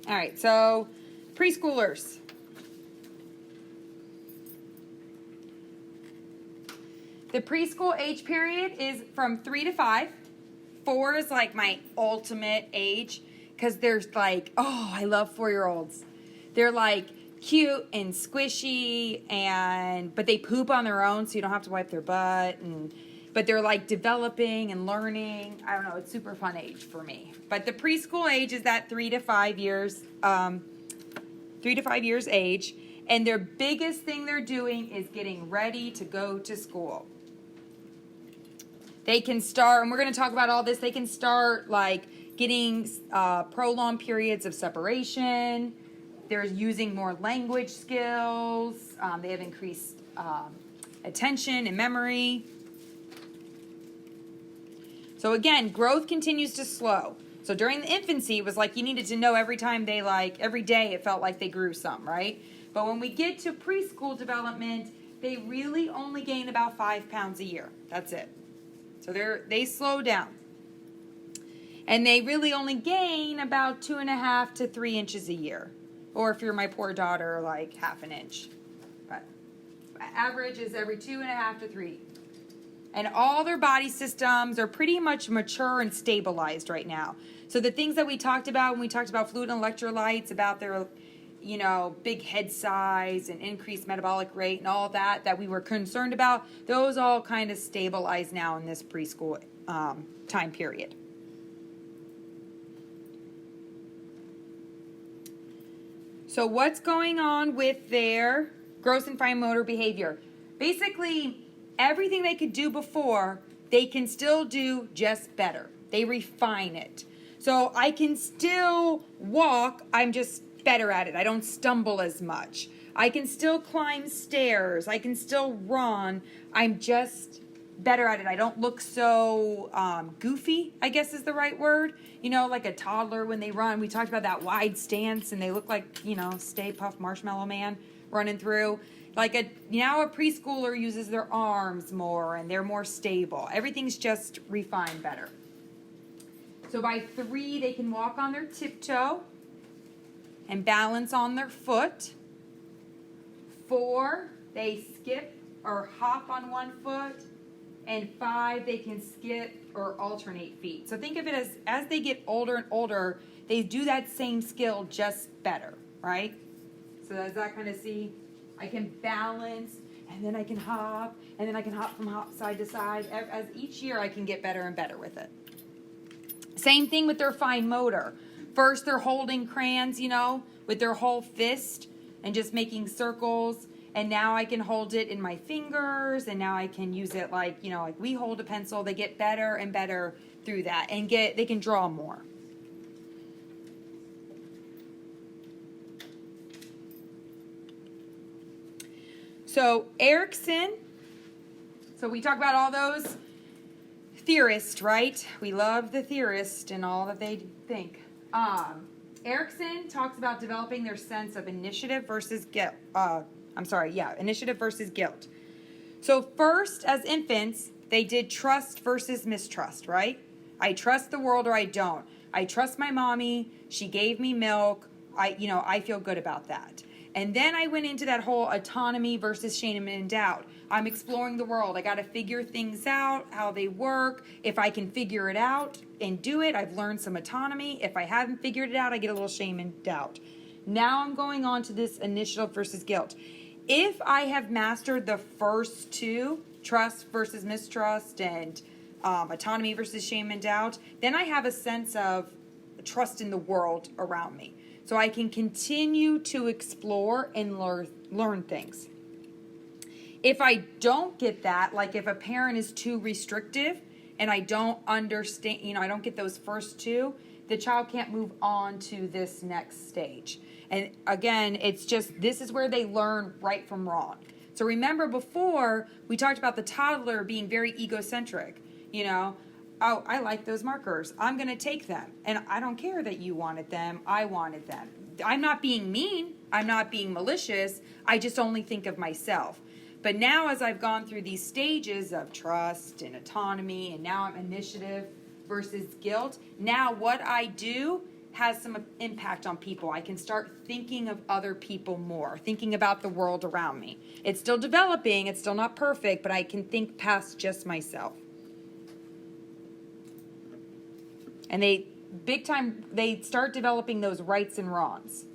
All right, so preschoolers. The preschool age period is from 3 to 5. 4 is like my ultimate age because there's like, oh, I love 4-year-olds. They're like cute and squishy, but they poop on their own, so you don't have to wipe their butt. But they're like developing and learning. I don't know. It's super fun age for me. But the preschool age is that 3 to 5 years. 3 to 5 years age, and their biggest thing they're doing is getting ready to go to school. They can start, and we're going to talk about all this, they can start like getting prolonged periods of separation. They're using more language skills. They have increased attention and memory. So again, growth continues to slow. So during the infancy, it was like you needed to know every day it felt like they grew some, right? But when we get to preschool development, they really only gain about 5 pounds a year. That's it. So they slow down. And they really only gain about 2.5 to 3 inches a year. Or if you're my poor daughter, like half an inch. But average is every 2.5 to 3. And all their body systems are pretty much mature and stabilized right now. So the things that we talked about when we talked about fluid and electrolytes, about their, big head size and increased metabolic rate and all that we were concerned about, those all kind of stabilize now in this preschool time period. So what's going on with their gross and fine motor behavior? Basically, everything they could do before, they can still do just better. They refine it. So I can still walk, I'm just better at it. I don't stumble as much. I can still climb stairs. I can still run. I'm just better at it. I don't look so goofy, I guess is the right word. Like a toddler when they run. We talked about that wide stance and they look like, Stay Puft Marshmallow Man running through. Now a preschooler uses their arms more and they're more stable. Everything's just refined better. So by 3, they can walk on their tiptoe and balance on their foot. 4, they skip or hop on one foot. And 5, they can skip or alternate feet. So think of it as they get older and older, they do that same skill just better, right? So does that kind of see? I can balance, and then I can hop, and then I can hop from side to side. As each year, I can get better and better with it. Same thing with their fine motor. First, they're holding crayons, with their whole fist and just making circles. And now I can hold it in my fingers, and now I can use it like we hold a pencil. They get better and better through that, and they can draw more. So Erickson, so we talk about all those theorists, right? We love the theorists and all that they think. Erickson talks about developing their sense of initiative versus guilt. Initiative versus guilt. So first, as infants, they did trust versus mistrust, right? I trust the world or I don't. I trust my mommy. She gave me milk. I feel good about that. And then I went into that whole autonomy versus shame and doubt. I'm exploring the world. I got to figure things out, how they work. If I can figure it out and do it, I've learned some autonomy. If I haven't figured it out, I get a little shame and doubt. Now I'm going on to this initiative versus guilt. If I have mastered the first 2, trust versus mistrust and autonomy versus shame and doubt, then I have a sense of trust in the world around me. So I can continue to explore and learn things. If I don't get that, like if a parent is too restrictive and I don't understand, I don't get those first 2, the child can't move on to this next stage. And again, it's just, this is where they learn right from wrong. So remember before, we talked about the toddler being very egocentric. Oh, I like those markers. I'm going to take them. And I don't care that you wanted them. I wanted them. I'm not being mean. I'm not being malicious. I just only think of myself. But now as I've gone through these stages of trust and autonomy, and now I'm initiative versus guilt, now what I do has some impact on people. I can start thinking of other people more, thinking about the world around me. It's still developing, it's still not perfect, but I can think past just myself. And they start developing those rights and wrongs.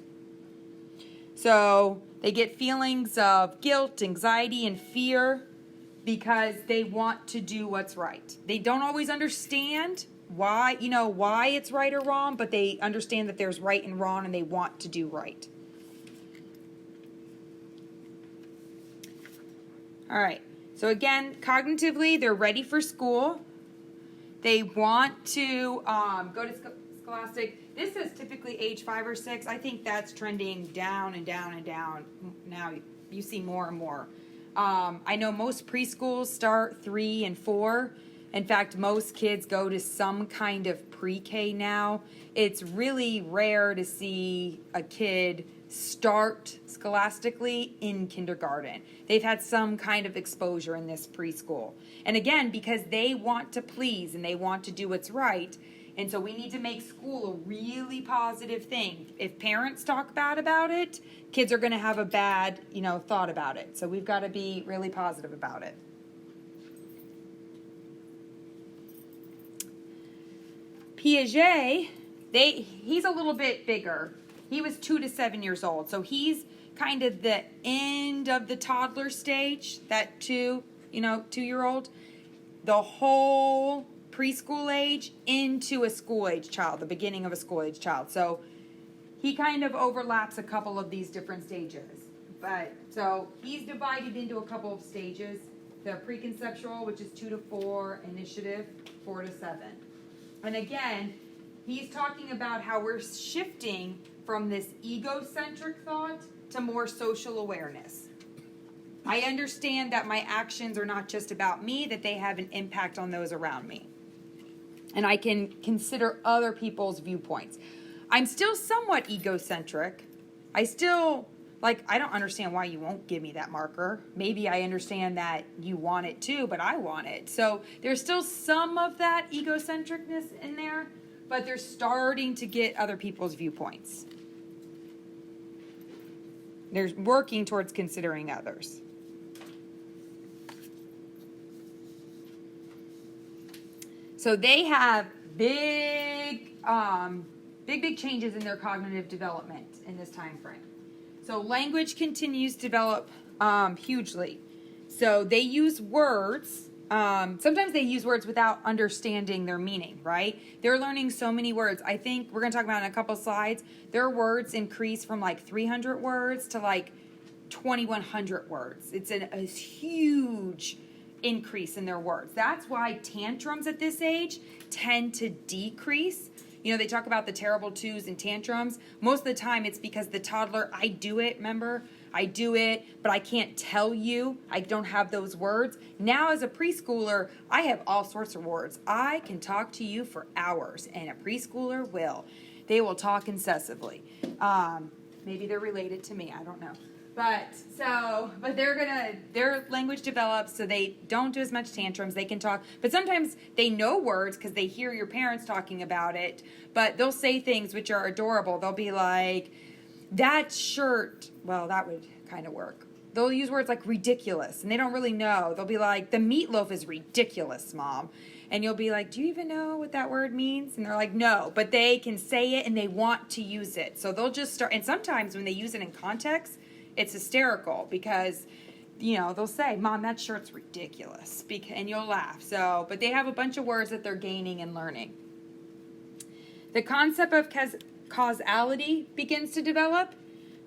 So they get feelings of guilt, anxiety, and fear because they want to do what's right. They don't always understand why it's right or wrong, but they understand that there's right and wrong and they want to do right. All right. So again, cognitively, they're ready for school. They want to go to scholastic. This is typically age 5 or 6. I think that's trending down and down and down. Now you see more and more. I know most preschools start 3 and 4. In fact, most kids go to some kind of pre-K now. It's really rare to see a kid start scholastically in kindergarten. They've had some kind of exposure in this preschool. And again, because they want to please and they want to do what's right. And so we need to make school a really positive thing. If parents talk bad about it, kids are going to have a bad, thought about it. So we've got to be really positive about it. Piaget, he's a little bit bigger. He was 2 to 7 years old. So he's kind of the end of the toddler stage, that 2-year-old. The whole preschool age into a school age child, the beginning of a school age child. So he kind of overlaps a couple of these different stages. But so he's divided into a couple of stages. The preconceptual, which is 2 to 4, initiative 4 to 7. And again, he's talking about how we're shifting from this egocentric thought to more social awareness. I understand that my actions are not just about me, that they have an impact on those around me. And I can consider other people's viewpoints. I'm still somewhat egocentric. I don't understand why you won't give me that marker. Maybe I understand that you want it too, but I want it. So there's still some of that egocentricness in there, but they're starting to get other people's viewpoints. They're working towards considering others. So they have big changes in their cognitive development in this time frame. So language continues to develop hugely. So they use words. Sometimes they use words without understanding their meaning, right? They're learning so many words. I think we're going to talk about in a couple slides. Their words increase from like 300 words to like 2,100 words. It's a huge increase in their words. That's why tantrums at this age tend to decrease. They talk about the terrible twos and tantrums. Most of the time it's because the toddler, I do it, but I can't tell you. I don't have those words. Now as a preschooler, I have all sorts of words. I can talk to you for hours, and a preschooler will. They will talk incessantly. Maybe they're related to me, I don't know. But their language develops so they don't do as much tantrums. They can talk, but sometimes they know words because they hear your parents talking about it, but they'll say things which are adorable. They'll be like, that shirt, well, that would kind of work. They'll use words like ridiculous, and they don't really know. They'll be like, the meatloaf is ridiculous, Mom. And you'll be like, do you even know what that word means? And they're like, no, but they can say it and they want to use it. So they'll just start, and sometimes when they use it in context, it's hysterical because, they'll say, Mom, that shirt's ridiculous. And you'll laugh. So, but they have a bunch of words that they're gaining and learning. The concept of causality begins to develop.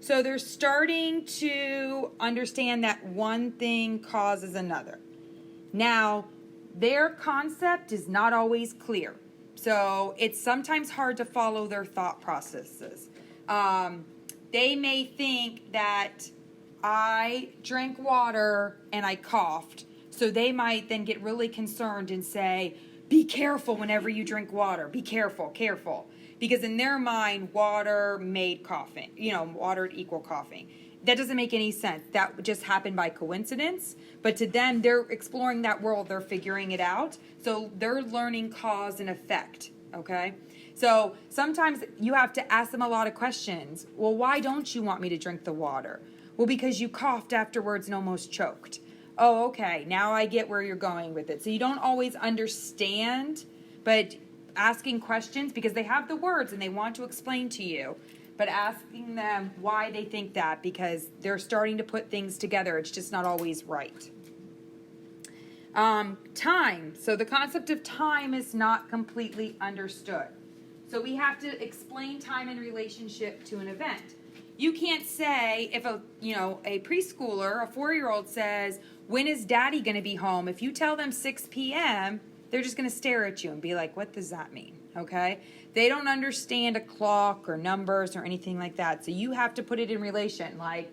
So they're starting to understand that one thing causes another. Now, their concept is not always clear. So it's sometimes hard to follow their thought processes. They may think that I drank water and I coughed. So they might then get really concerned and say, be careful whenever you drink water. Be careful, careful. Because in their mind, water made coughing. Water would equal coughing. That doesn't make any sense. That just happened by coincidence. But to them, they're exploring that world. They're figuring it out. So they're learning cause and effect. Okay? So sometimes you have to ask them a lot of questions. Well, why don't you want me to drink the water? Well, because you coughed afterwards and almost choked. Oh, okay, now I get where you're going with it. So you don't always understand, but asking questions, because they have the words and they want to explain to you, but asking them why they think that, because they're starting to put things together. It's just not always right. Time. So the concept of time is not completely understood. So we have to explain time in relationship to an event. You can't say, if a preschooler, a 4-year-old says, when is daddy going to be home? If you tell them 6 p.m., they're just going to stare at you and be like, what does that mean? Okay? They don't understand a clock or numbers or anything like that. So you have to put it in relation, like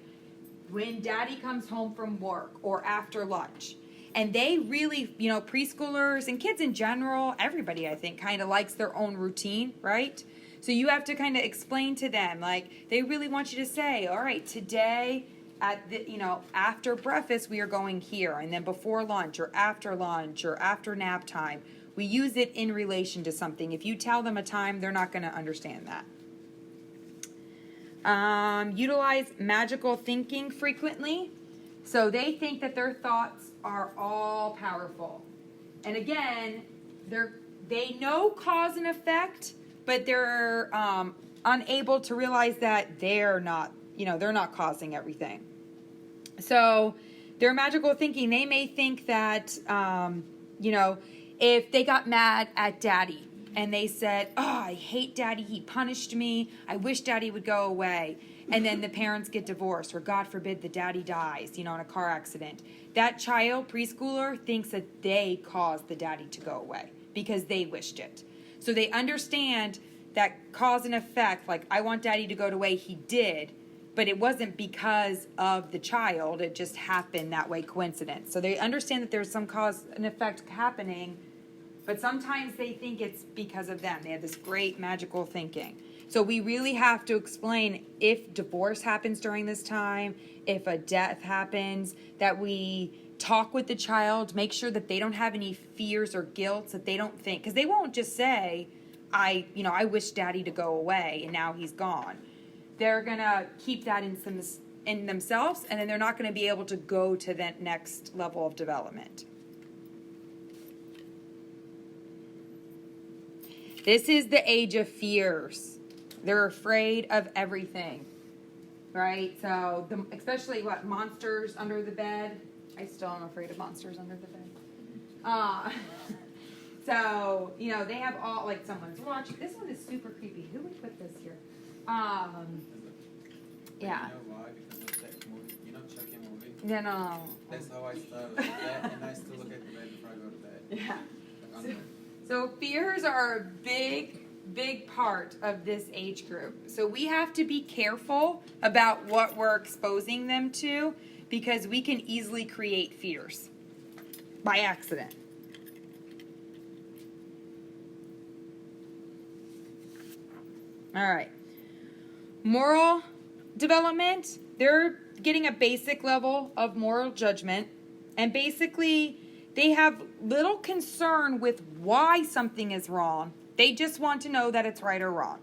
when daddy comes home from work or after lunch. And they really, preschoolers and kids in general, everybody, I think, kind of likes their own routine, right? So you have to kind of explain to them, like, they really want you to say, all right, today at the, after breakfast, we are going here. And then before lunch or after nap time, we use it in relation to something. If you tell them a time, they're not going to understand that. Utilize magical thinking frequently. So they think that their thoughts are all powerful. And again, they know cause and effect, but they're unable to realize that they're not causing everything. So their magical thinking, they may think that, if they got mad at daddy and they said, oh, I hate daddy, he punished me, I wish daddy would go away. And then the parents get divorced, or God forbid the daddy dies, in a car accident. That child, preschooler, thinks that they caused the daddy to go away because they wished it. So they understand that cause and effect, like, I want daddy to go away, he did, but it wasn't because of the child, it just happened that way, coincidence. So they understand that there's some cause and effect happening, but sometimes they think it's because of them. They have this great magical thinking. So we really have to explain, if divorce happens during this time, if a death happens, that we talk with the child, make sure that they don't have any fears or guilt, that they don't think, because they won't just say, I wish daddy to go away and now he's gone. They're going to keep that in themselves, and then they're not going to be able to go to that next level of development. This is the age of fears. They're afraid of everything, right? So, especially monsters under the bed. I still am afraid of monsters under the bed. So, they have all, like, someone's watching. This one is super creepy. Who would put this here? Yeah. You know why? Because of that movie. Chucky movie? No. That's how I started with that, and I still look at the bed before I go to bed. Yeah. So fears are a big part of this age group. So we have to be careful about what we're exposing them to, because we can easily create fears by accident. All right. Moral development, they're getting a basic level of moral judgment, and basically they have little concern with why something is wrong. They just want to know that it's right or wrong.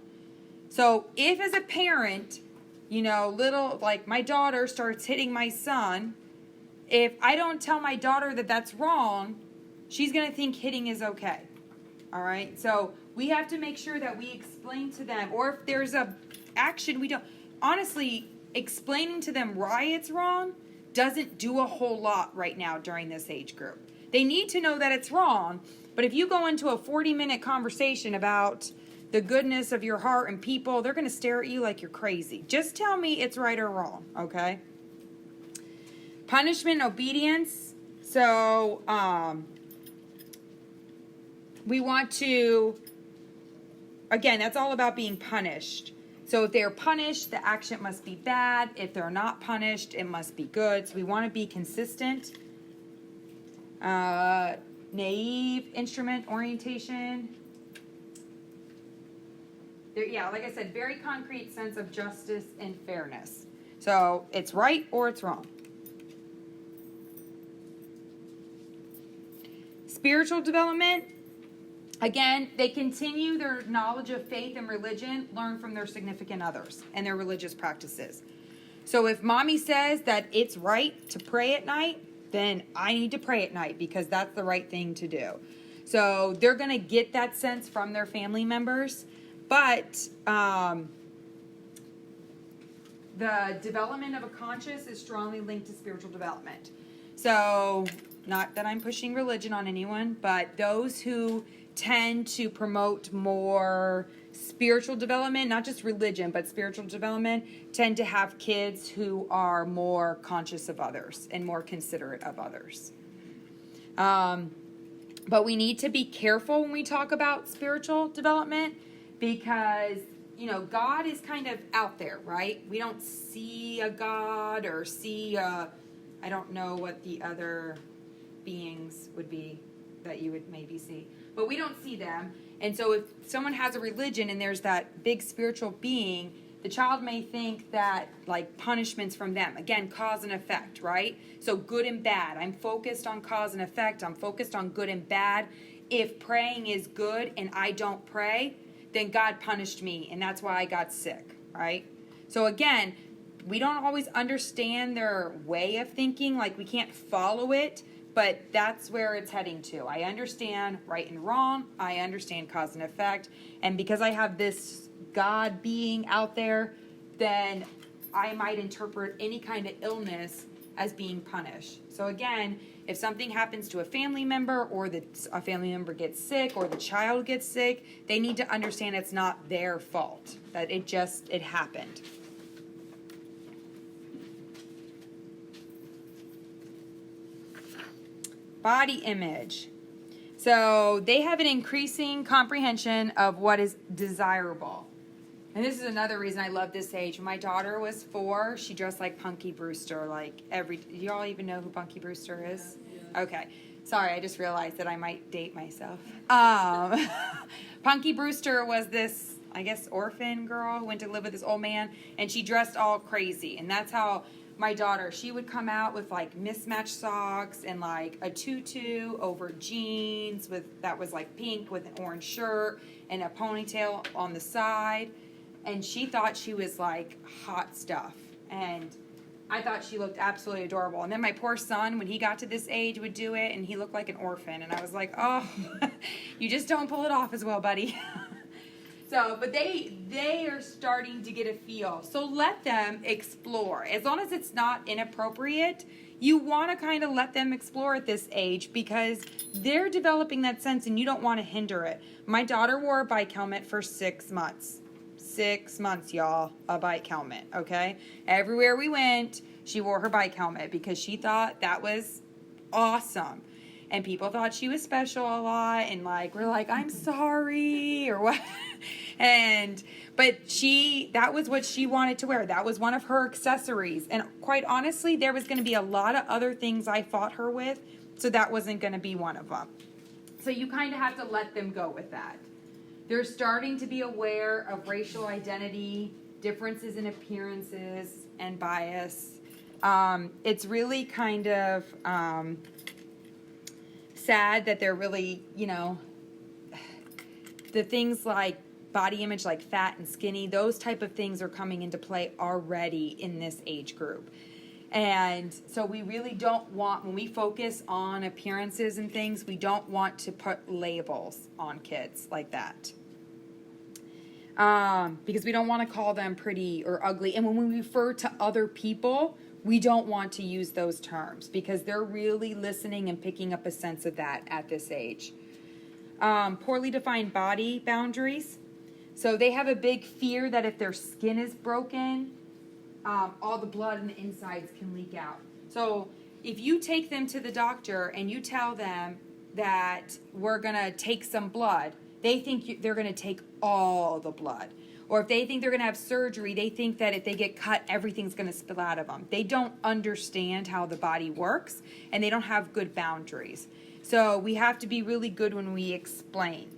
So if as a parent, like my daughter starts hitting my son, if I don't tell my daughter that that's wrong, she's going to think hitting is okay. All right? So we have to make sure that we explain to them, or if there's a action we don't, honestly, explaining to them why it's wrong doesn't do a whole lot right now during this age group. They need to know that it's wrong, but if you go into a 40-minute conversation about the goodness of your heart and people, they're going to stare at you like you're crazy. Just tell me it's right or wrong, okay? Punishment and obedience. So, we want to, again, that's all about being punished. So if they're punished, the action must be bad. If they're not punished, it must be good. So we want to be consistent. Naive instrument orientation. Like I said, very concrete sense of justice and fairness. So it's right or it's wrong. Spiritual development. Again, they continue their knowledge of faith and religion, learn from their significant others and their religious practices. So if mommy says that it's right to pray at night, then I need to pray at night because that's the right thing to do. So they're going to get that sense from their family members. But the development of a conscience is strongly linked to spiritual development. So not that I'm pushing religion on anyone, but those who tend to promote more spiritual development, not just religion, but spiritual development, tend to have kids who are more conscious of others and more considerate of others. But we need to be careful when we talk about spiritual development because, God is kind of out there, right? We don't see a God or see, I don't know what the other beings would be that you would maybe see. But we don't see them. And so if someone has a religion and there's that big spiritual being, the child may think that like punishments from them, again, cause and effect, right? So good and bad. I'm focused on cause and effect. I'm focused on good and bad. If praying is good and I don't pray, then God punished me and that's why I got sick, right? So again, we don't always understand their way of thinking, like we can't follow it. But that's where it's heading to. I understand right and wrong. I understand cause and effect. And because I have this God being out there, then I might interpret any kind of illness as being punished. So again, if something happens to a family member or a family member gets sick or the child gets sick, they need to understand it's not their fault, that it happened. Body image. So they have an increasing comprehension of what is desirable. And this is another reason I love this age. When my daughter was 4, she dressed like Punky Brewster. Do y'all even know who Punky Brewster is? Yeah. Okay. Sorry, I just realized that I might date myself. Punky Brewster was this, I guess, orphan girl who went to live with this old man. And she dressed all crazy. And that's how my daughter, she would come out with like mismatched socks and like a tutu over jeans that was like pink with an orange shirt and a ponytail on the side. And she thought she was like hot stuff. And I thought she looked absolutely adorable. And then my poor son, when he got to this age, would do it and he looked like an orphan. And I was like, oh, you just don't pull it off as well, buddy. So, but they are starting to get a feel. So let them explore. As long as it's not inappropriate, you want to kind of let them explore at this age because they're developing that sense and you don't want to hinder it. My daughter wore a bike helmet for 6 months. 6 months, y'all, a bike helmet, okay? Everywhere we went, she wore her bike helmet because she thought that was awesome. And people thought she was special a lot and we're like, I'm sorry or what. But that was what she wanted to wear. That was one of her accessories. And quite honestly, there was going to be a lot of other things I fought her with. So that wasn't going to be one of them. So you kind of have to let them go with that. They're starting to be aware of racial identity, differences in appearances, and bias. It's really kind of sad that they're really, the things like body image, like fat and skinny, those type of things are coming into play already in this age group. And so we really don't want, when we focus on appearances and things, we don't want to put labels on kids like that. Because we don't want to call them pretty or ugly. And when we refer to other people, we don't want to use those terms because they're really listening and picking up a sense of that at this age. Poorly defined body boundaries. So they have a big fear that if their skin is broken, all the blood in the insides can leak out. So if you take them to the doctor and you tell them that we're going to take some blood, they think they're going to take all the blood. Or if they think they're going to have surgery, they think that if they get cut, everything's going to spill out of them. They don't understand how the body works, and they don't have good boundaries. So we have to be really good when we explain.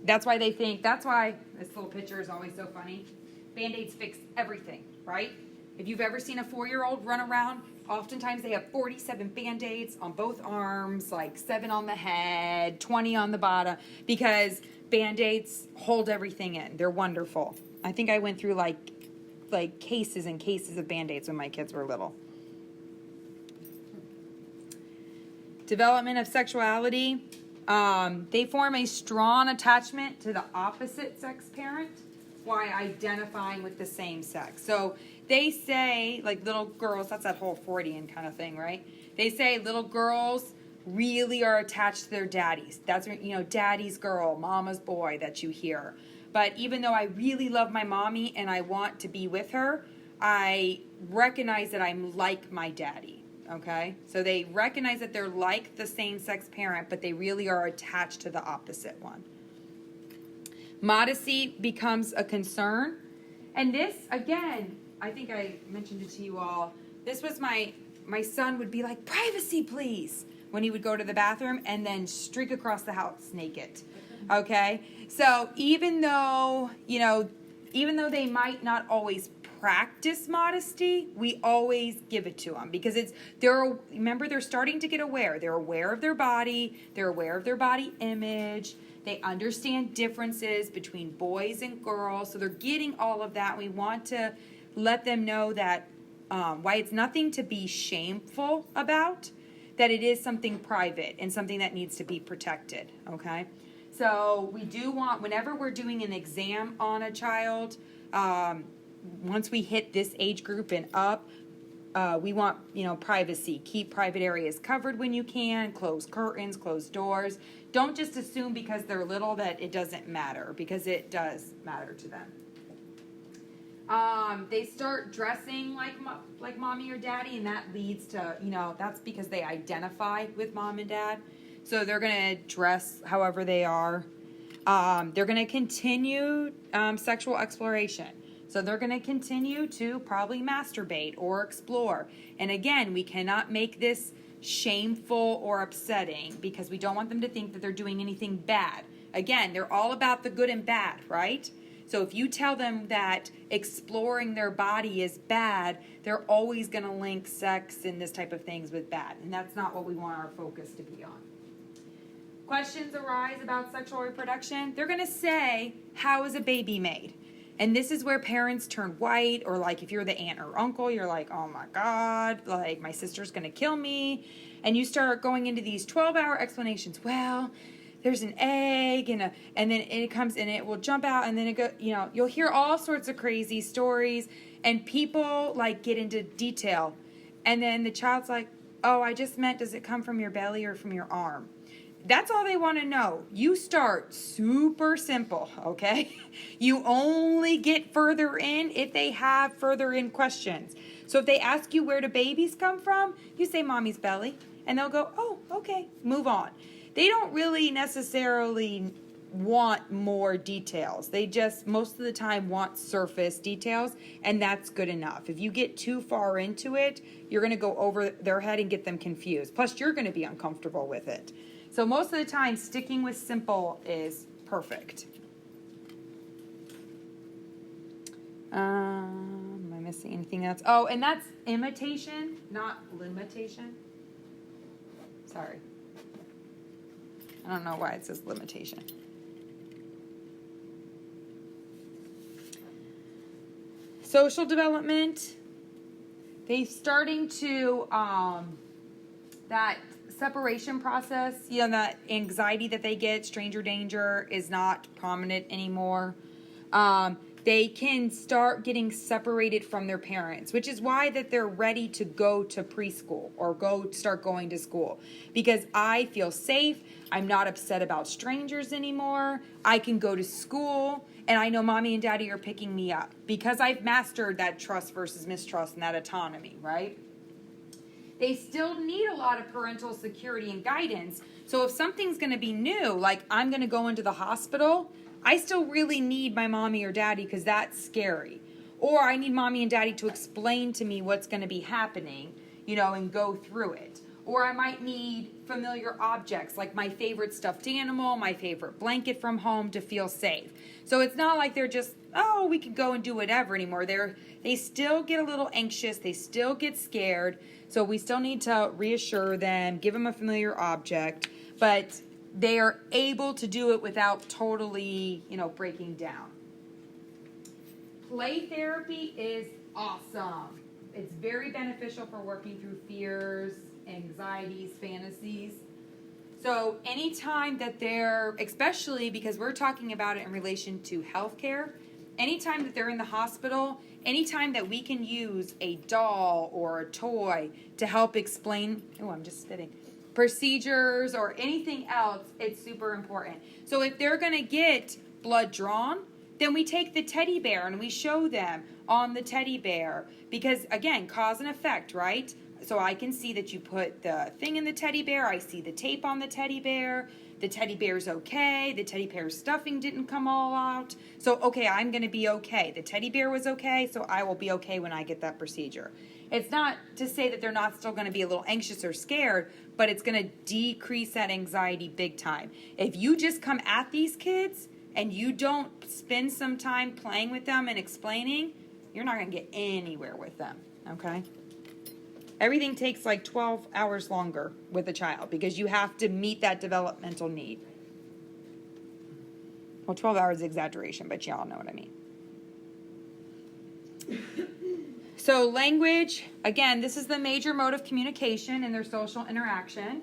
That's why this little picture is always so funny. Band-Aids fix everything, right? If you've ever seen a 4-year-old run around Oftentimes they have 47 Band-Aids on both arms, like 7 on the head, 20 on the bottom, because Band-Aids hold everything in. They're wonderful. I think I went through like cases and cases of Band-Aids when my kids were little. Development of sexuality. They form a strong attachment to the opposite sex parent while identifying with the same sex. So they say, like little girls, that's that whole Freudian kind of thing, right? They say little girls really are attached to their daddies. That's, daddy's girl, mama's boy that you hear. But even though I really love my mommy and I want to be with her, I recognize that I'm like my daddy, okay? So they recognize that they're like the same-sex parent, but they really are attached to the opposite one. Modesty becomes a concern. And this, again, I think I mentioned it to you all. This was my son would be like, privacy, please, when he would go to the bathroom and then streak across the house naked. Okay? So even though they might not always practice modesty, we always give it to them because they're starting to get aware. They're aware of their body. They're aware of their body image. They understand differences between boys and girls. So they're getting all of that. We want to let them know that why it's nothing to be shameful about, that it is something private and something that needs to be protected, okay? So we do want, whenever we're doing an exam on a child, once we hit this age group and up, we want, privacy. Keep private areas covered when you can, close curtains, close doors. Don't just assume because they're little that it doesn't matter, because it does matter to them. They start dressing like mommy or daddy, and that leads to, that's because they identify with mom and dad. So they're going to dress however they are. They're going to continue sexual exploration. So they're going to continue to probably masturbate or explore. And again, we cannot make this shameful or upsetting because we don't want them to think that they're doing anything bad. Again, they're all about the good and bad, right? So if you tell them that exploring their body is bad, they're always going to link sex and this type of things with bad. And that's not what we want our focus to be on. Questions arise about sexual reproduction. They're going to say, how is a baby made? And this is where parents turn white, or like if you're the aunt or uncle, you're like, oh my God, like my sister's going to kill me. And you start going into these 12-hour explanations. Well, there's an egg and then it comes and it will jump out and then it go, you'll hear all sorts of crazy stories and people like get into detail. And then the child's like, oh, I just meant, does it come from your belly or from your arm? That's all they want to know. You start super simple, okay? You only get further in if they have further in questions. So if they ask you where do babies come from, you say mommy's belly. And they'll go, oh, okay, move on. They don't really necessarily want more details. They just most of the time want surface details, and that's good enough. If you get too far into it, you're going to go over their head and get them confused. Plus, you're going to be uncomfortable with it. So most of the time, sticking with simple is perfect. Am I missing anything else? Oh, and that's imitation, not limitation. Sorry. I don't know why it says limitation. Social development. They're starting to, that separation process, that anxiety that they get, stranger danger, is not prominent anymore. They can start getting separated from their parents, which is why that they're ready to go to preschool or start going to school. Because I feel safe. I'm not upset about strangers anymore. I can go to school and I know mommy and daddy are picking me up because I've mastered that trust versus mistrust and that autonomy, right? They still need a lot of parental security and guidance. So if something's going to be new, like I'm going to go into the hospital, I still really need my mommy or daddy because that's scary. Or I need mommy and daddy to explain to me what's going to be happening, and go through it. Or I might need familiar objects, like my favorite stuffed animal, my favorite blanket from home to feel safe. So it's not like they're just, oh, we can go and do whatever anymore. They still get a little anxious. They still get scared. So we still need to reassure them, give them a familiar object, but they are able to do it without totally, breaking down. Play therapy is awesome. It's very beneficial for working through fears, anxieties, fantasies. So anytime that they're, especially because we're talking about it in relation to healthcare, anytime that they're in the hospital, anytime that we can use a doll or a toy to help explain, I'm just spitting, procedures or anything else, it's super important. So if they're going to get blood drawn, then we take the teddy bear and we show them on the teddy bear because, again, cause and effect, right? So I can see that you put the thing in the teddy bear. I see the tape on the teddy bear. The teddy bear's okay. The teddy bear's stuffing didn't come all out. So, okay, I'm going to be okay. The teddy bear was okay, so I will be okay when I get that procedure. It's not to say that they're not still going to be a little anxious or scared, but it's going to decrease that anxiety big time. If you just come at these kids and you don't spend some time playing with them and explaining, you're not going to get anywhere with them, okay? Everything takes like 12 hours longer with a child because you have to meet that developmental need. Well, 12 hours is exaggeration, but y'all know what I mean. So language, again, this is the major mode of communication in their social interaction.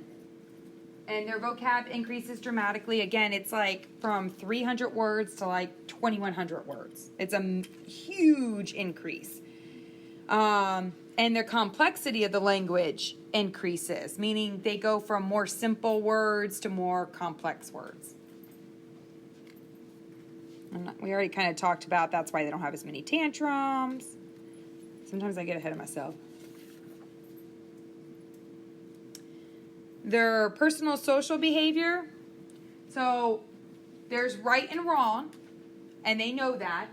And their vocab increases dramatically. Again, it's like from 300 words to like 2,100 words. It's a huge increase. And the complexity of the language increases, meaning they go from more simple words to more complex words. We already kind of talked about that's why they don't have as many tantrums. Sometimes I get ahead of myself. Their personal social behavior. So there's right and wrong, and they know that.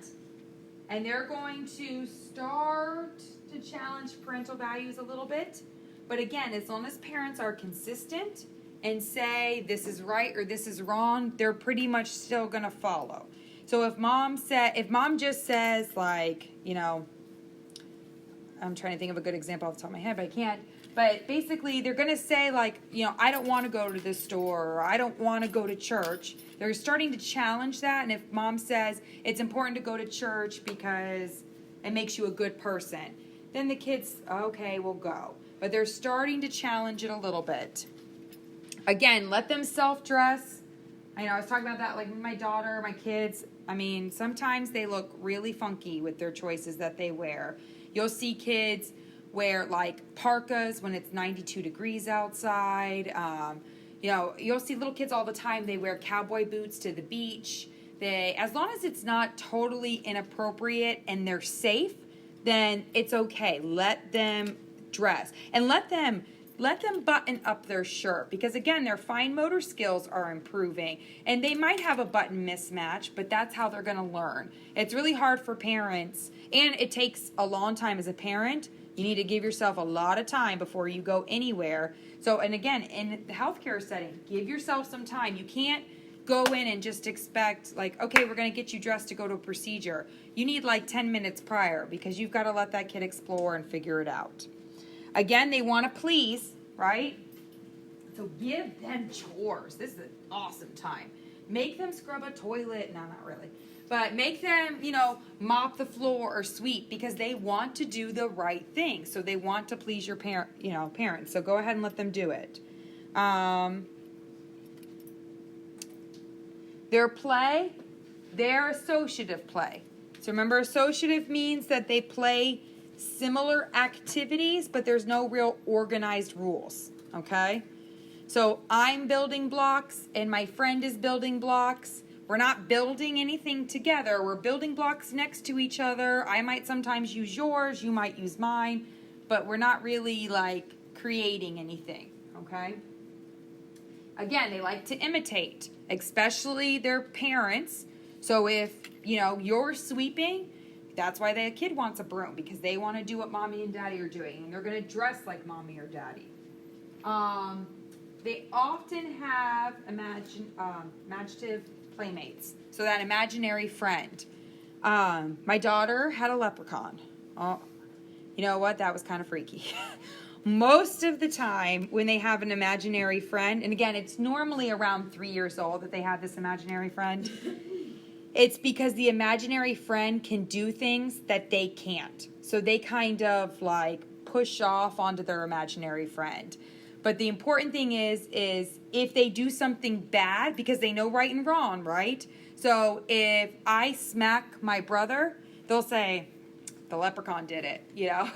And they're going to start to challenge parental values a little bit. But again, as long as parents are consistent and say this is right or this is wrong, they're pretty much still going to follow. So if mom just says like, I'm trying to think of a good example off the top of my head, but I can't. But basically, they're going to say, like, I don't want to go to the store, or I don't want to go to church. They're starting to challenge that. And if mom says it's important to go to church because it makes you a good person, then the kids, okay, will go. But they're starting to challenge it a little bit. Again, let them self-dress. I was talking about that, like, with my daughter, my kids. I mean, sometimes they look really funky with their choices that they wear. You'll see kids wear like parkas when it's 92 degrees outside. You'll see little kids all the time. They wear cowboy boots to the beach. As long as it's not totally inappropriate and they're safe, then it's okay. Let them dress and let them button up their shirt because again, their fine motor skills are improving and they might have a button mismatch, but that's how they're going to learn. It's really hard for parents and it takes a long time as a parent. You need to give yourself a lot of time before you go anywhere. So, and again, in the healthcare setting, give yourself some time. You can't go in and just expect like, okay, we're going to get you dressed to go to a procedure. You need like 10 minutes prior because you've got to let that kid explore and figure it out. Again, they want to please, right? So give them chores. This is an awesome time. Make them scrub a toilet. No, not really. But make them, mop the floor or sweep because they want to do the right thing. So they want to please your parents. So go ahead and let them do it. Their play, their associative play. So remember, associative means that they play similar activities, but there's no real organized rules. Okay? So I'm building blocks and my friend is building blocks. We're not building anything together. We're building blocks next to each other. I might sometimes use yours. You might use mine. But we're not really like creating anything. Okay? Again, they like to imitate, especially their parents. So if, you're sweeping, that's why the kid wants a broom because they want to do what mommy and daddy are doing. And they're going to dress like mommy or daddy. They often have imaginative playmates. So that imaginary friend. My daughter had a leprechaun. Oh, you know what? That was kind of freaky. Most of the time when they have an imaginary friend, and again, it's normally around 3 years old that they have this imaginary friend. It's because the imaginary friend can do things that they can't. So they kind of like push off onto their imaginary friend. But the important thing is if they do something bad, because they know right and wrong, right? So if I smack my brother, they'll say, the leprechaun did it, you know?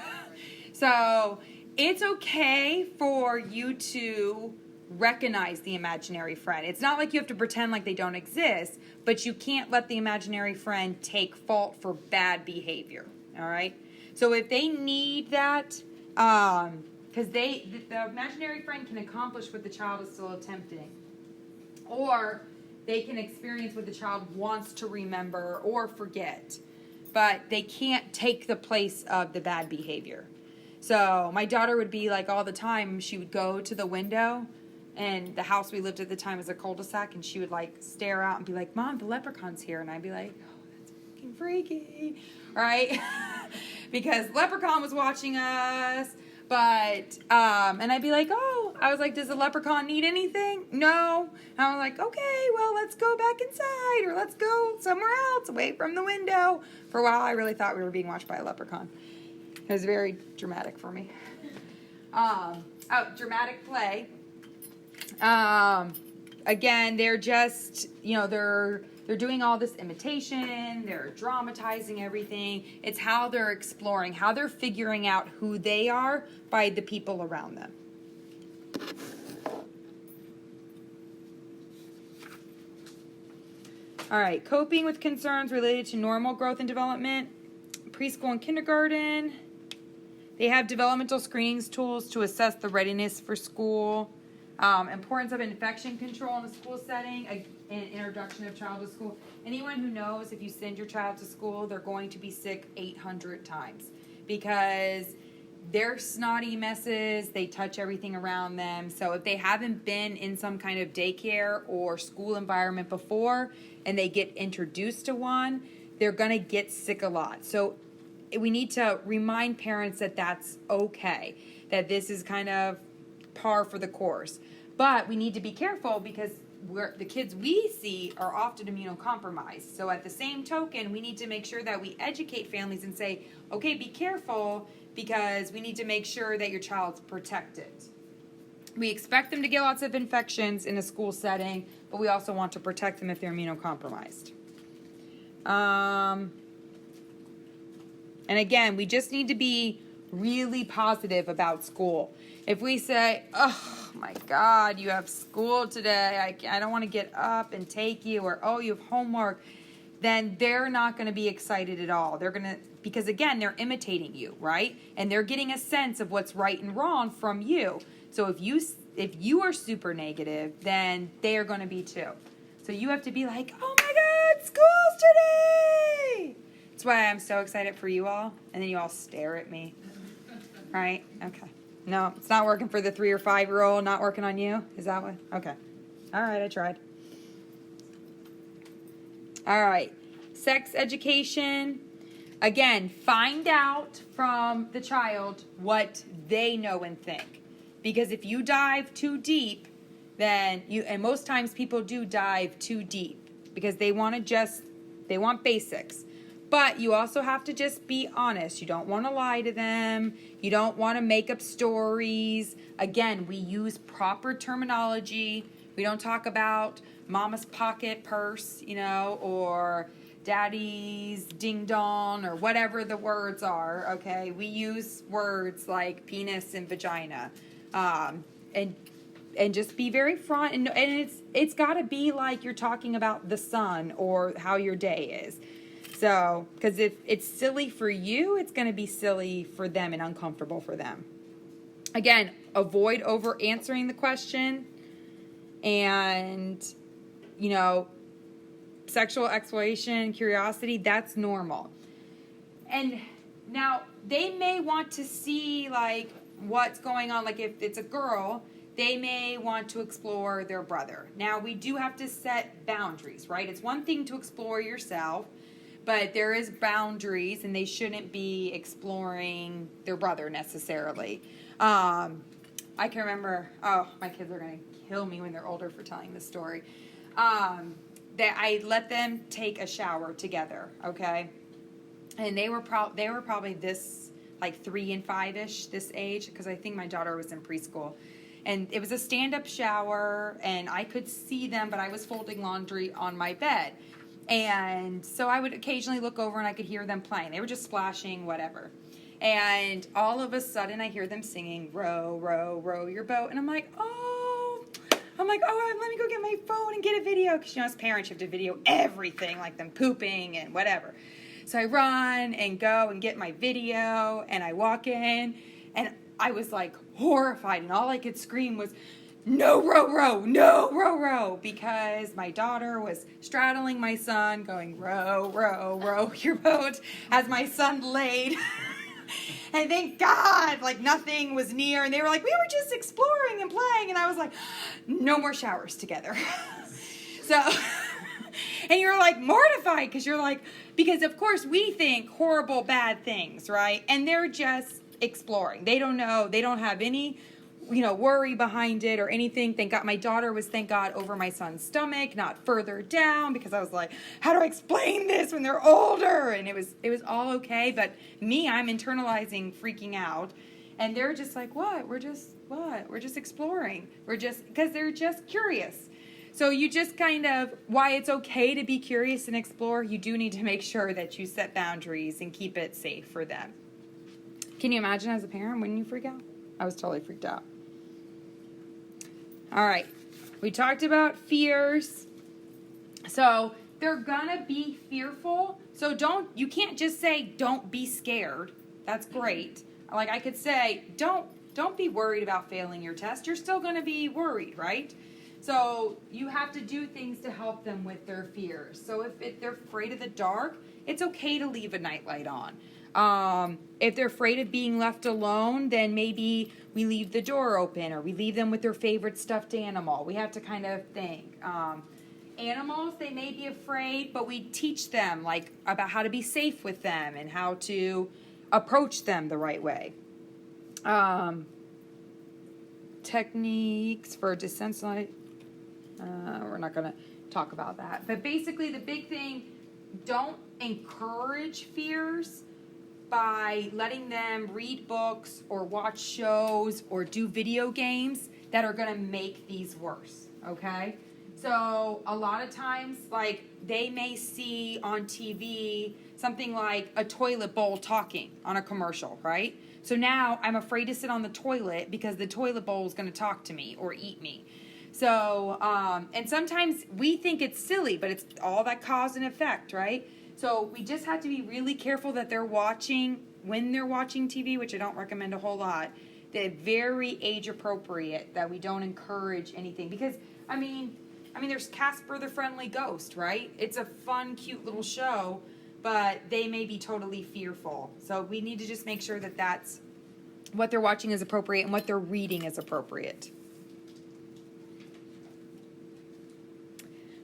So it's okay for you to recognize the imaginary friend. It's not like you have to pretend like they don't exist, but you can't let the imaginary friend take fault for bad behavior, all right? So if they need that, because the imaginary friend can accomplish what the child is still attempting, or they can experience what the child wants to remember or forget, but they can't take the place of the bad behavior. So my daughter would be like all the time, she would go to the window, and the house we lived at the time was a cul-de-sac, and she would like stare out and be like, Mom, the leprechaun's here. And I'd be like, oh, that's fucking freaky, right? Because leprechaun was watching us. But, and I'd be like, oh, I was like, does the leprechaun need anything? No. And I was like, okay, well, let's go back inside, or let's go somewhere else away from the window. For a while, I really thought we were being watched by a leprechaun. It was very dramatic for me. Dramatic play. Again, they're just, they're doing all this imitation, they're dramatizing everything. It's how they're exploring, how they're figuring out who they are by the people around them. All right, coping with concerns related to normal growth and development, preschool and kindergarten. They have developmental screenings tools to assess the readiness for school. Importance of infection control in a school setting, and introduction of child to school. Anyone who knows if you send your child to school, they're going to be sick 800 times because they're snotty messes, they touch everything around them. So if they haven't been in some kind of daycare or school environment before and they get introduced to one, they're going to get sick a lot. So we need to remind parents that that's okay, that this is kind of par for the course. But we need to be careful because the kids we see are often immunocompromised. So at the same token, we need to make sure that we educate families and say, okay, be careful because we need to make sure that your child's protected. We expect them to get lots of infections in a school setting, but we also want to protect them if they're immunocompromised. And again, we just need to be really positive about school. If we say, oh my God, you have school today, I don't want to get up and take you, or oh, you have homework, then they're not going to be excited at all. They're going to, because again, they're imitating you, right? And they're getting a sense of what's right and wrong from you. So if you are super negative, then they are going to be too. So you have to be like, oh my God, school's today. That's why I'm so excited for you all. And then you all stare at me. Right? Okay. No, it's not working for the 3 or 5 year old. Not working on you? Is that what? Okay. All right, I tried. All right. Sex education. Again, find out from the child what they know and think. Because if you dive too deep, then and most times people do dive too deep because they want basics. But you also have to just be honest. You don't want to lie to them. You don't want to make up stories. Again, we use proper terminology. We don't talk about mama's pocket purse, or daddy's ding dong, or whatever the words are, okay? We use words like penis and vagina. And just be very front. And it's got to be like you're talking about the sun or how your day is. So, because if it's silly for you, it's going to be silly for them and uncomfortable for them. Again, avoid over answering the question. And, sexual exploration, curiosity, that's normal. And now they may want to see like what's going on. Like if it's a girl they may want to explore their brother. Now, we do have to set boundaries, right? It's one thing to explore yourself, but there is boundaries, and they shouldn't be exploring their brother necessarily. I can remember, my kids are going to kill me when they're older for telling this story, that I let them take a shower together, okay? And they were probably this, like 3 and 5-ish, this age, because I think my daughter was in preschool. And it was a stand-up shower, and I could see them, but I was folding laundry on my bed. And so I would occasionally look over, and I could hear them playing. They were just splashing, whatever. And all of a sudden, I hear them singing, row, row, row your boat. And I'm like, let me go get my phone and get a video. Because, as parents, you have to video everything, like them pooping and whatever. So I run and go and get my video, and I walk in, and I was like horrified, and all I could scream was, no row row, no row row, because my daughter was straddling my son going, row, row, row your boat, as my son laid. And thank God, like nothing was near, and they were like, we were just exploring and playing, and I was like, no more showers together. So, and you're like mortified, because of course we think horrible, bad things, right? And they're just exploring. They don't know. They don't have any, worry behind it or anything. Thank God. My daughter was, thank God, over my son's stomach, not further down, because I was like, how do I explain this when they're older? And it was all okay. But me, I'm internalizing freaking out. And they're just like, We're just exploring. Because they're just curious. So you just why it's okay to be curious and explore, you do need to make sure that you set boundaries and keep it safe for them. Can you imagine as a parent, wouldn't you freak out? I was totally freaked out. All right. We talked about fears. So they're gonna be fearful. So you can't just say, don't be scared. That's great. Like I could say, don't be worried about failing your test. You're still gonna be worried, right? So you have to do things to help them with their fears. So if they're afraid of the dark, it's okay to leave a nightlight on. If they're afraid of being left alone, then maybe we leave the door open, or we leave them with their favorite stuffed animal. We have to kind of think. Animals, they may be afraid, but we teach them about how to be safe with them and how to approach them the right way. Techniques for desensitizing. We're not going to talk about that. But basically, the big thing, don't encourage fears by letting them read books or watch shows or do video games that are going to make these worse, okay? So a lot of times, they may see on TV something like a toilet bowl talking on a commercial, right? So now I'm afraid to sit on the toilet because the toilet bowl is going to talk to me or eat me. So, and sometimes we think it's silly, but it's all that cause and effect, right? So we just have to be really careful that when they're watching TV, which I don't recommend a whole lot, they're very age appropriate, that we don't encourage anything. Because, I mean, there's Casper the Friendly Ghost, right? It's a fun, cute little show, but they may be totally fearful. So we need to just make sure that that's what they're watching is appropriate and what they're reading is appropriate.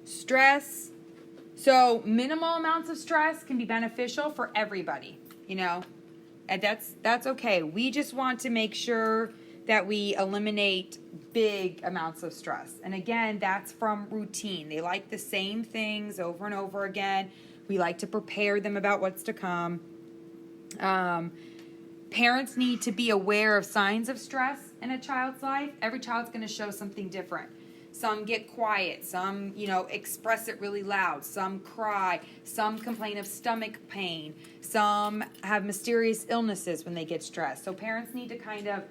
Stress. So minimal amounts of stress can be beneficial for everybody, and that's okay. We just want to make sure that we eliminate big amounts of stress. And again, that's from routine. They like the same things over and over again. We like to prepare them about what's to come. Parents need to be aware of signs of stress in a child's life. Every child's going to show something different. Some get quiet, some, express it really loud, some cry, some complain of stomach pain, some have mysterious illnesses when they get stressed. So parents need to kind of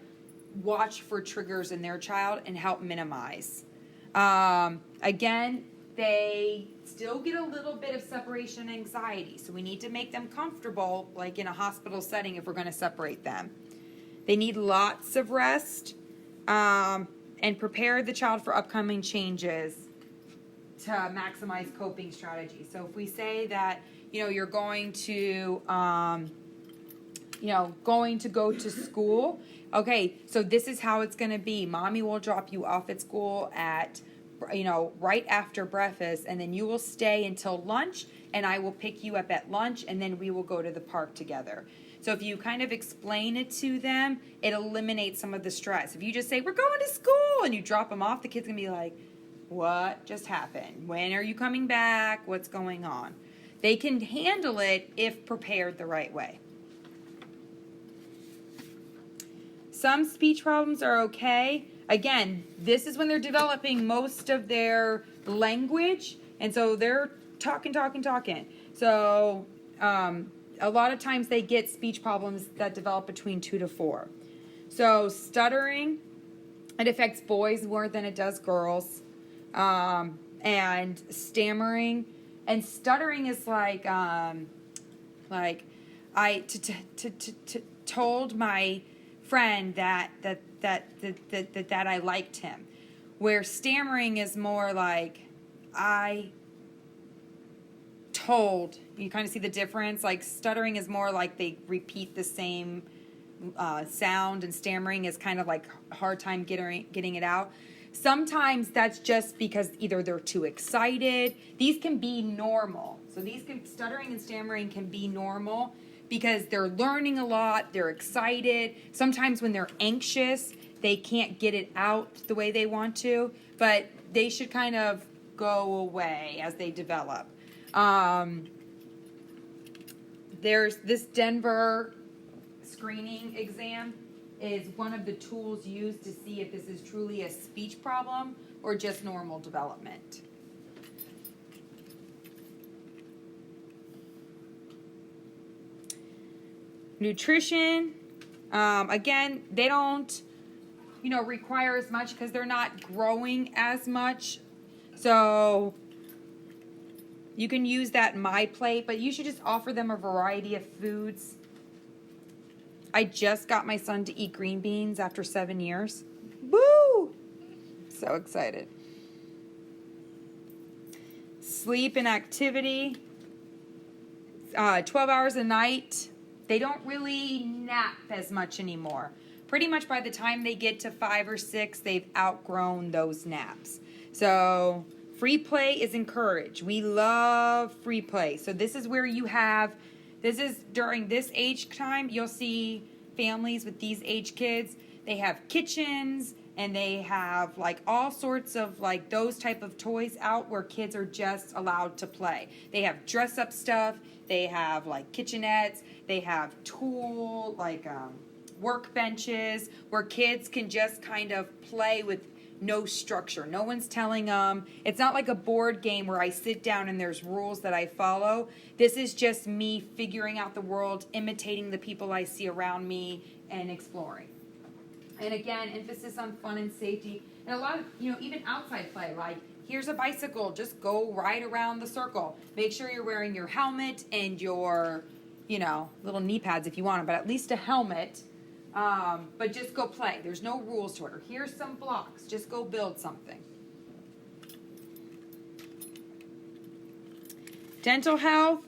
watch for triggers in their child and help minimize. Again, they still get a little bit of separation anxiety, so we need to make them comfortable, like in a hospital setting if we're going to separate them. They need lots of rest. And prepare the child for upcoming changes to maximize coping strategies. So if we say that, you're going to going to go to school. Okay, so this is how it's going to be. Mommy will drop you off at school at, right after breakfast, and then you will stay until lunch, and I will pick you up at lunch, and then we will go to the park together. So if you kind of explain it to them, it eliminates some of the stress. If you just say, we're going to school, and you drop them off, the kid's going to be like, what just happened? When are you coming back? What's going on? They can handle it if prepared the right way. Some speech problems are okay. Again, this is when they're developing most of their language, and so they're talking. So a lot of times they get speech problems that develop between 2 to 4. So stuttering, it affects boys more than it does girls. And stammering, and stuttering is like I told my friend that I liked him, where stammering is more like I told. You kind of see the difference. Like stuttering is more like they repeat the same sound, and stammering is kind of like hard time getting it out. Sometimes that's just because either they're too excited. These can be normal. So stuttering and stammering can be normal because they're learning a lot, they're excited. Sometimes when they're anxious, they can't get it out the way they want to, but they should kind of go away as they develop. There's this Denver screening exam is one of the tools used to see if this is truly a speech problem or just normal development. Nutrition, again, they don't, require as much because they're not growing as much. So you can use that My Plate, but you should just offer them a variety of foods. I just got my son to eat green beans after 7 years. Woo! So excited. Sleep and activity. 12 hours a night. They don't really nap as much anymore. Pretty much by the time they get to 5 or 6, they've outgrown those naps. So free play is encouraged. We love free play. So this is where this is during this age time, you'll see families with these age kids. They have kitchens and they have like all sorts of like those type of toys out where kids are just allowed to play. They have dress up stuff. They have like kitchenettes. They have workbenches where kids can just kind of play with no structure. No one's telling them. It's not like a board game where I sit down and there's rules that I follow. This is just me figuring out the world, imitating the people I see around me, and exploring. And again, emphasis on fun and safety. And a lot of, even outside play, like here's a bicycle, just go right around the circle. Make sure you're wearing your helmet and your, little knee pads if you want them, but at least a helmet. But just go play. There's no rules to it. Or here's some blocks. Just go build something. Dental health.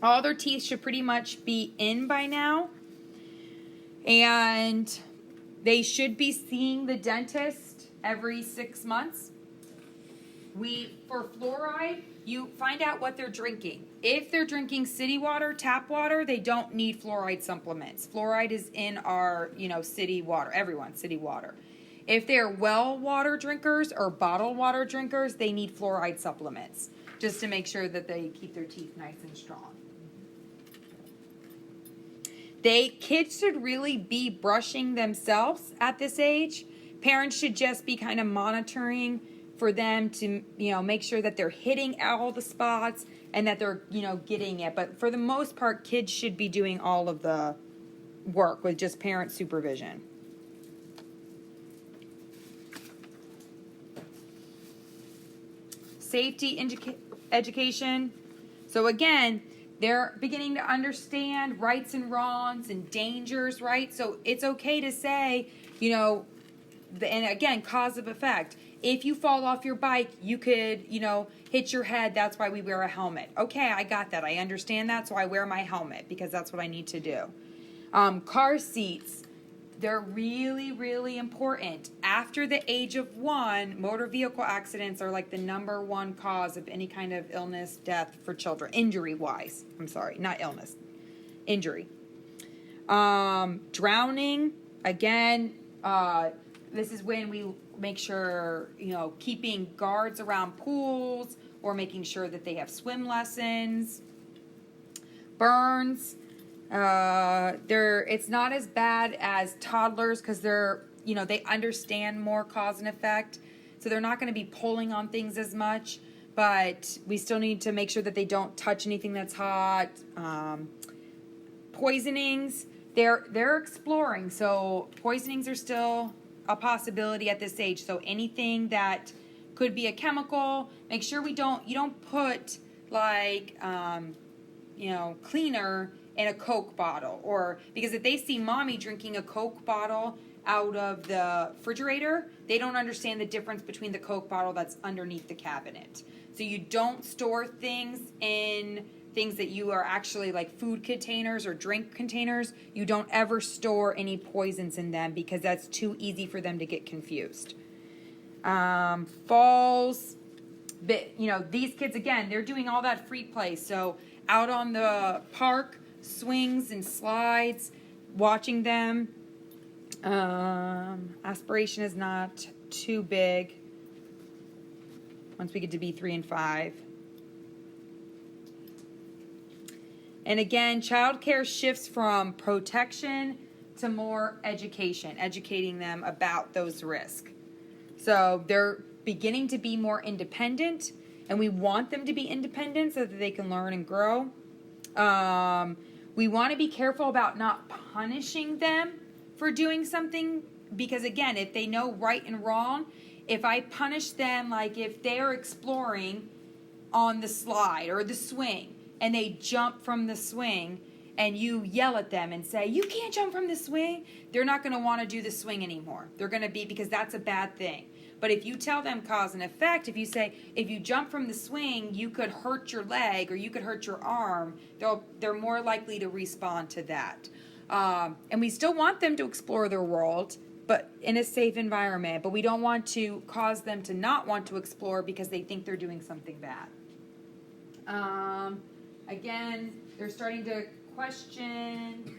All their teeth should pretty much be in by now. And they should be seeing the dentist every 6 months. For fluoride, you find out what they're drinking. If they're drinking city water, tap water, they don't need fluoride supplements. Fluoride is in our, city water, everyone's city water. If they're well water drinkers or bottled water drinkers, they need fluoride supplements just to make sure that they keep their teeth nice and strong. Kids should really be brushing themselves at this age. Parents should just be kind of monitoring for them to, make sure that they're hitting all the spots and that they're, getting it. But for the most part, kids should be doing all of the work with just parent supervision. Safety education. So again, they're beginning to understand rights and wrongs and dangers, right? So it's okay to say, and again, cause of effect. If you fall off your bike, you could, hit your head. That's why we wear a helmet. Okay, I got that. I understand that, so I wear my helmet because that's what I need to do. Car seats, they're really, really important. After the age of 1, motor vehicle accidents are like the number 1 cause of any kind of illness, death for children, injury-wise. I'm sorry, not illness, injury. Drowning, again, this is when we make sure, keeping guards around pools or making sure that they have swim lessons. Burns, it's not as bad as toddlers because they understand more cause and effect. So they're not going to be pulling on things as much, but we still need to make sure that they don't touch anything that's hot. Poisonings, they're exploring. So poisonings are still a possibility at this age. So anything that could be a chemical, make sure you don't put like, cleaner in a Coke bottle, or because if they see mommy drinking a Coke bottle out of the refrigerator, they don't understand the difference between the Coke bottle that's underneath the cabinet. So you don't store things in things that you are actually like food containers or drink containers. You don't ever store any poisons in them because that's too easy for them to get confused. Falls, but these kids, again, they're doing all that free play. So out on the park, swings and slides, watching them. Aspiration is not too big once we get to be 3 and 5. And again, childcare shifts from protection to more education, educating them about those risks. So they're beginning to be more independent, and we want them to be independent so that they can learn and grow. We want to be careful about not punishing them for doing something because, again, if they know right and wrong, if I punish them, like if they're exploring on the slide or the swing and they jump from the swing and you yell at them and say, you can't jump from the swing, they're not going to want to do the swing anymore. They're going to be, because that's a bad thing. But if you tell them cause and effect, if you say, if you jump from the swing, you could hurt your leg or you could hurt your arm, they're more likely to respond to that. And we still want them to explore their world, but in a safe environment. But we don't want to cause them to not want to explore because they think they're doing something bad. Again, they're starting to question,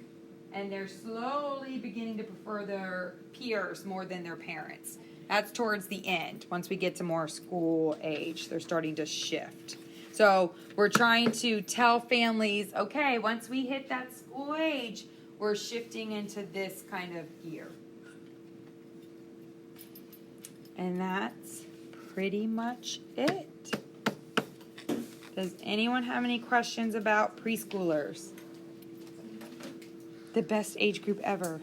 and they're slowly beginning to prefer their peers more than their parents. That's towards the end. Once we get to more school age, they're starting to shift. So we're trying to tell families, okay, once we hit that school age, we're shifting into this kind of gear. And that's pretty much it. Does anyone have any questions about preschoolers? The best age group ever.